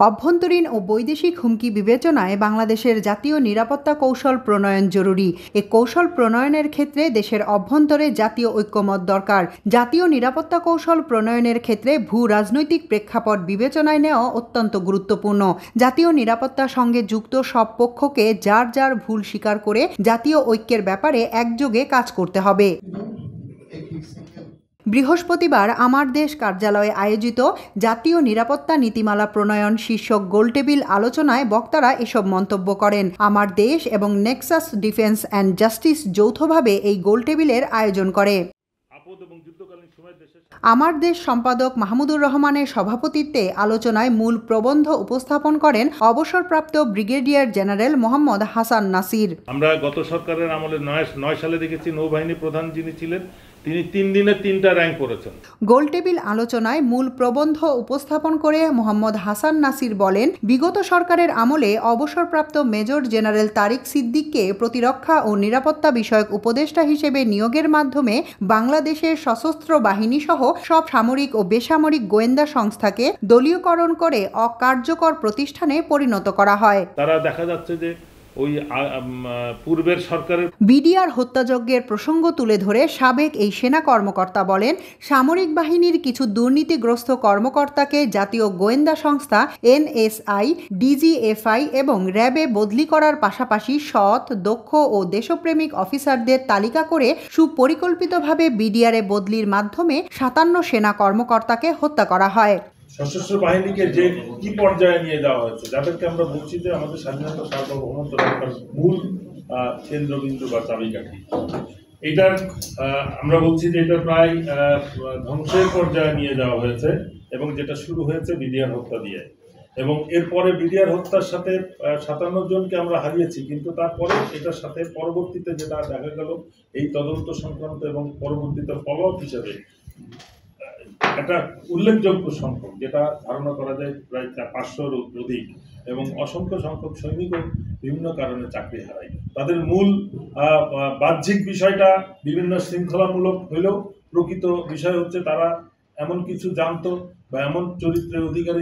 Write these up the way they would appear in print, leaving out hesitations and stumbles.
অভ্যন্তরীণ ও বৈদেশিক হুমকি বিবেচনায় বাংলাদেশের জাতীয় নিরাপত্তা কৌশল প্রণয়ন জরুরি। এ কৌশল প্রণয়নের ক্ষেত্রে দেশের অভ্যন্তরে জাতীয় ঐক্যমত দরকার। জাতীয় নিরাপত্তা কৌশল প্রণয়নের ক্ষেত্রে ভূ রাজনৈতিক প্রেক্ষাপট বিবেচনায় নেওয়া অত্যন্ত গুরুত্বপূর্ণ। জাতীয় নিরাপত্তার সঙ্গে যুক্ত সব পক্ষকে যার যার ভুল স্বীকার করে জাতীয় ঐক্যের ব্যাপারে একযোগে কাজ করতে হবে। বৃহস্পতিবার আমার দেশ কার্যালয়ে আয়োজিত জাতীয় নিরাপত্তা নীতিমালা প্রণয়ন শীর্ষক গোলটেবিল আলোচনায় বক্তারা এসব মন্তব্য করেন। আমার দেশ এবং নেক্সাস ডিফেন্স অ্যান্ড জাস্টিস যৌথভাবে এই গোলটেবিলের আয়োজন করে। আমার দেশ সম্পাদক মাহমুদুর রহমানের সভাপতিত্বে আলোচনায় মূল প্রবন্ধ উপস্থাপন করেন অবসরপ্রাপ্ত ব্রিগেডিয়ার জেনারেল মোহাম্মদ হাসান নাসির। আমরা গত সরকারের আমলে 9 সালে দেখেছি নৌবাহিনী প্রধান যিনি ছিলেন তিনি 3 দিনে 3টা র্যাঙ্ক করেছেন। গোলটেবিল আলোচনায় মূল প্রবন্ধ উপস্থাপন করে মোহাম্মদ হাসান নাসির বলেন, বিগত সরকারের আমলে অবসরপ্রাপ্ত মেজর জেনারেল তারিক সিদ্দিককে প্রতিরক্ষা ও নিরাপত্তা বিষয়ক উপদেষ্টা হিসেবে নিয়োগের মাধ্যমে বাংলাদেশের সশস্ত্র বাহিনী সহ সব সামরিক ও বেসামরিক গোয়েন্দা সংস্থাকে দলীয়করণ করে অকার্যকর প্রতিষ্ঠানে পরিণত করা হয়। তারা দেখা যাচ্ছে যে ওই পূর্বের সরকারের বিডিআর হত্যাযজ্ঞের প্রসঙ্গ তুলে ধরে সাবেক এই সেনা কর্মকর্তা বলেন, সামরিক বাহিনীর কিছু দুর্নীতিগ্রস্ত কর্মকর্তাকে জাতীয় গোয়েন্দা সংস্থা এনএসআই, ডিজিএফআই এবং র্যাবে বদলি করার পাশাপাশি সৎ, দক্ষ ও দেশপ্রেমিক অফিসারদের তালিকা করে সুপরিকল্পিতভাবে বিডিআরে বদলির মাধ্যমে 57 সেনা কর্মকর্তাকে হত্যা করা হয়। সশস্ত্র বাহিনীকে যে কি পর্যায়ে নিয়ে যাওয়া হয়েছে, যাদেরকে আমরা বলছি যে আমাদের স্বাধীনতা সার্বভৌমত্ব রক্ষার মূল কেন্দ্রবিন্দু বা চাবিকাঠি, এটার আমরা বলছি যে এটা প্রায় ধ্বংসের পর্যায়ে নিয়ে যাওয়া হয়েছে এবং যেটা শুরু হয়েছে বিডিআর হত্যা দিয়ে, এবং এরপরে বিডিআর হত্যার সাথে 57 জনকে আমরা হারিয়েছি, কিন্তু তারপরে এটার সাথে পরবর্তীতে যেটা দেখা গেল এই তদন্ত সংক্রান্ত এবং পরবর্তীতে ফলো-আপ হিসেবে একটা উল্লেখযোগ্য সংখ্যক, যেটা ধারণা করা যায় প্রায় 500-র অধিক, এবং অসংখ্য সংখ্যক সৈনিকও বিভিন্ন কারণে চাকরি হারায়। তাদের মূল বাহ্যিক বিষয়টা বিভিন্ন শৃঙ্খলামূলক হলেও প্রকৃত বিষয় হচ্ছে তারা এমন কিছু জানতো বা এমন চরিত্রের অধিকারী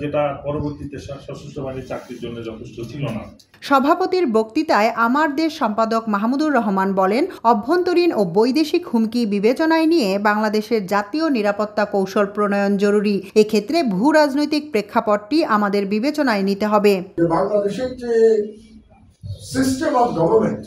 যেটা পরবর্তীতে সশস্ত্র বাহিনীর চাকরির জন্য যথেষ্ট ছিল না। সভাপতির বক্তৃতায় আমার দেশ সম্পাদক মাহমুদুর রহমান বলেন, অভ্যন্তরীণ ও বৈদেশিক হুমকি বিবেচনায় নিয়ে বাংলাদেশের জাতীয় নিরাপত্তা কৌশল প্রণয়ন জরুরি। এক্ষেত্রে ভূ রাজনৈতিক প্রেক্ষাপটটি আমাদের বিবেচনায় নিতে হবে। বাংলাদেশের যে সিস্টেম অফ গভর্নমেন্ট,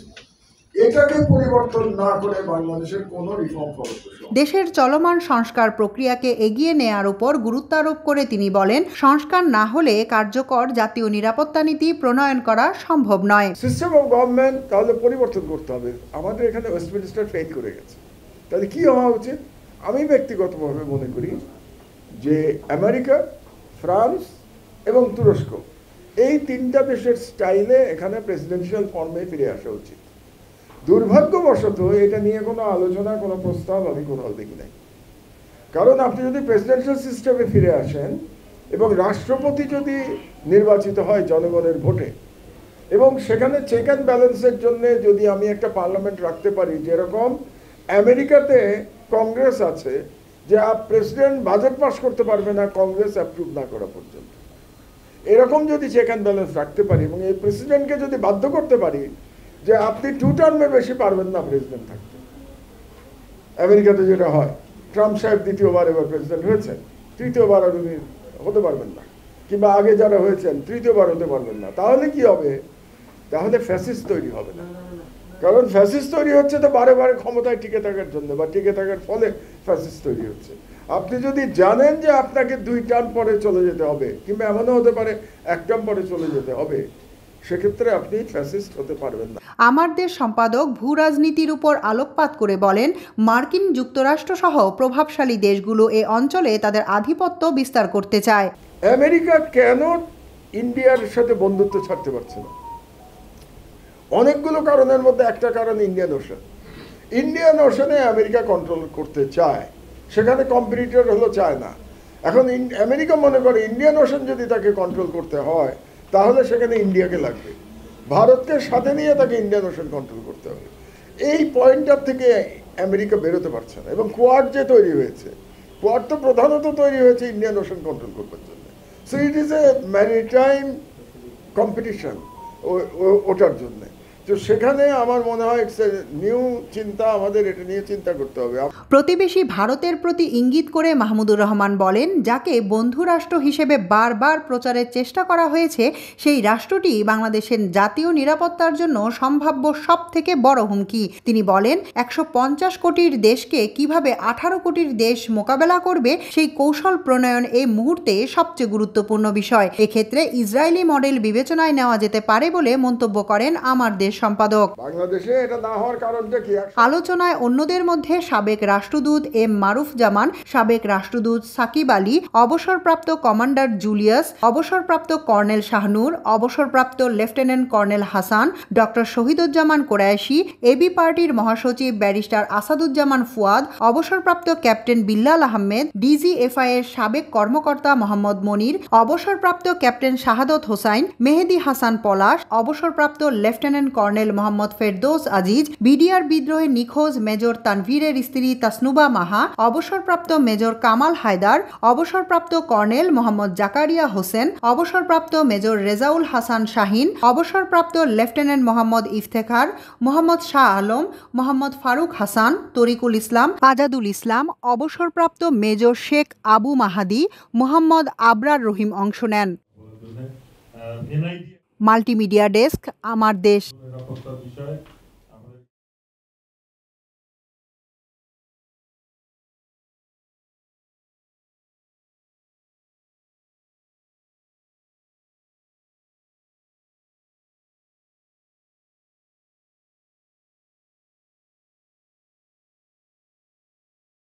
এটাকে পরিবর্তন না করে বাংলাদেশের কোনো রিফর্ম ফলপ্রসূ। দেশের চলমান সংস্কার প্রক্রিয়াকে এগিয়ে নেয়ার উপর গুরুত্ব আরোপ করে তিনি বলেন, সংস্কার না হলে কার্যকর জাতীয় নিরাপত্তা নীতি প্রণয়ন করা সম্ভব নয়। সিস্টেম অফ গভর্নমেন্ট তাহলে পরিবর্তন করতে হবে। আমাদের এখানে ওয়েস্টমিনিস্টার ফেল করে গেছে, তাহলে কি হওয়া উচিত? আমি ব্যক্তিগতভাবে মনে করি যে আমেরিকা, ফ্রান্স এবং তুরস্ক, এই 3টা দেশের স্টাইলে এখানে প্রেসিডেন্সিয়াল ফর্মে ফিরে আসা উচিত। দুর্ভাগ্যবশত এটা নিয়ে কোনো আলোচনা, কোনো প্রস্তাব আমি কোথাও দেখি নাই। কারণ আপনি যদি প্রেসিডেন্সিয়াল সিস্টেমে ফিরে আসেন এবং রাষ্ট্রপতি যদি নির্বাচিত হয় জনগণের ভোটে, এবং সেখানে চেক অ্যান্ড ব্যালেন্সের জন্য যদি আমি একটা পার্লামেন্ট রাখতে পারি, যেরকম আমেরিকাতে কংগ্রেস আছে, যে প্রেসিডেন্ট বাজেট পাস করতে পারবে না কংগ্রেস অ্যাপ্রুভ না করা পর্যন্ত, এরকম যদি চেক অ্যান্ড ব্যালেন্স রাখতে পারি এবং এই প্রেসিডেন্টকে যদি বাধ্য করতে পারি যে আপনি 2 টার্মের বেশি পারবেন না প্রেসিডেন্ট থাকতে। আমেরিকাতে যেটা হয়, ট্রাম্প সাহেব 2বার এবার প্রেসিডেন্ট হয়েছেন, 3য়বার আর উনি হতে পারবেন না, কিংবা আগে যারা হয়েছেন 3য়বার হতে পারবেন না। তাহলে কি হবে? তাহলে ফ্যাসিস্ট তৈরি হবে না। কারণ ফ্যাসিস্ট তৈরি হচ্ছে তো বারে বারে ক্ষমতায় টিকে থাকার জন্য, বা টিকে থাকার ফলে ফ্যাসিস্ট তৈরি হচ্ছে। আপনি যদি জানেন যে আপনাকে 2 টার্ম পরে চলে যেতে হবে, কিংবা এমনও হতে পারে 1 টার্ম পরে চলে যেতে হবে, সেক্ষেত্রে আপনি ফ্যাসিস্ট হতে পারবেন না। আমার দেশ সম্পাদক ভূ রাজনীতির উপর আলোকপাত করে বলেন, মার্কিন যুক্তরাষ্ট্র সহ প্রভাবশালী দেশগুলো এ অঞ্চলে তাদের আধিপত্য বিস্তার করতে চায়। আমেরিকা কেন ইন্ডিয়ার সাথে বন্ধুত্ব ছাড়তে পারছে না? অনেকগুলো কারণের মধ্যে একটা কারণ Indian ocean. Indian Oshane America control করতে চায়, সেখানে কম্পিটিটর হলো চায়না। এখন আমেরিকা মনে করে ইন্ডিয়ান ওশান যদি তাকে কন্ট্রোল করতে হয় তাহলে সেখানে ইন্ডিয়াকে লাগবে, ভারতকে সাথে নিয়ে তাকে ইন্ডিয়ান ওশান কন্ট্রোল করতে হবে। এই পয়েন্টটার থেকে আমেরিকা বেরোতে পারছে না। এবং কোয়াড যে তৈরি হয়েছে, কোয়াড তো প্রধানত তৈরি হয়েছে ইন্ডিয়ান ওশান কন্ট্রোল করবার জন্য। So it is a maritime competition ওটার জন্যে। তো সেখানে আমার মনে হয় নিউ চিন্তা, আমাদের এটা নিয়ে চিন্তা করতে হবে। প্রতিবেশী ভারতের প্রতি ইঙ্গিত করে মাহমুদুর রহমান বলেন, যাকে বন্ধু রাষ্ট্র হিসেবে বারবার প্রচারের চেষ্টা করা হয়েছে, সেই রাষ্ট্রটি বাংলাদেশের জাতীয় নিরাপত্তার জন্য সম্ভাব্য সবথেকে বড় হুমকি। তিনি বলেন, 150 কোটির দেশকে কিভাবে 18 কোটির দেশ মোকাবেলা করবে সেই কৌশল প্রণয়ন এই মুহূর্তে সবচেয়ে গুরুত্বপূর্ণ বিষয়। এক্ষেত্রে ইসরায়েলি মডেল বিবেচনায় নেওয়া যেতে পারে বলে মন্তব্য করেন আমার দেশ সম্পাদক। বাংলাদেশে এটা না হওয়ার কারণটা কি? আলোচনায় অন্যদের মধ্যে সাবেক রাষ্ট্রদূত এম মারুফ জামান, সাবেক রাষ্ট্রদূত সাকিব আলী, অবসরপ্রাপ্ত কমান্ডার জুলিয়াস, অবসরপ্রাপ্ত কর্নেল শাহনূর, অবসরপ্রাপ্ত lieutenant colonel Hasan, doctor Shahiduzzaman Quraishi, AB পার্টির মহাসচিব ব্যারিস্টার আসাদুজ্জামান ফুয়াদ, অবসরপ্রাপ্ত ক্যাপ্টেন বিল্লাল আহমেদ, ডিজিএফআই এর সাবেক কর্মকর্তা মোহাম্মদ মনির, অবসরপ্রাপ্ত ক্যাপ্টেন শাহাদত হোসাইন, মেহেদি হাসান পলাশ, অবসরপ্রাপ্ত lieutenant colonel Mohammad Ferdous Aziz, BDR বিদ্রোহে নিখোঁজ মেজর তানভীরের স্ত্রী তাসনুবা মাহা, অবসরপ্রাপ্ত মেজর কামাল হায়দার, অবসরপ্রাপ্ত কর্নেল মোহাম্মদ জাকারিয়া হোসেন, অবসরপ্রাপ্ত মেজর রেজাউল হাসান শাহিন, অবসরপ্রাপ্ত লেফটেন্যান্ট মোহাম্মদ ইফতেখার, মোহাম্মদ শাহ আলম, মোহাম্মদ ফারুক হাসান, তরিকুল ইসলাম, আজাদুল ইসলাম, অবসরপ্রাপ্ত মেজর শেখ আবু মাহাদি, মোহাম্মদ আবরার রহিম অংশ নেন। মাল্টিমিডিয়া ডেস্ক, আমার দেশ।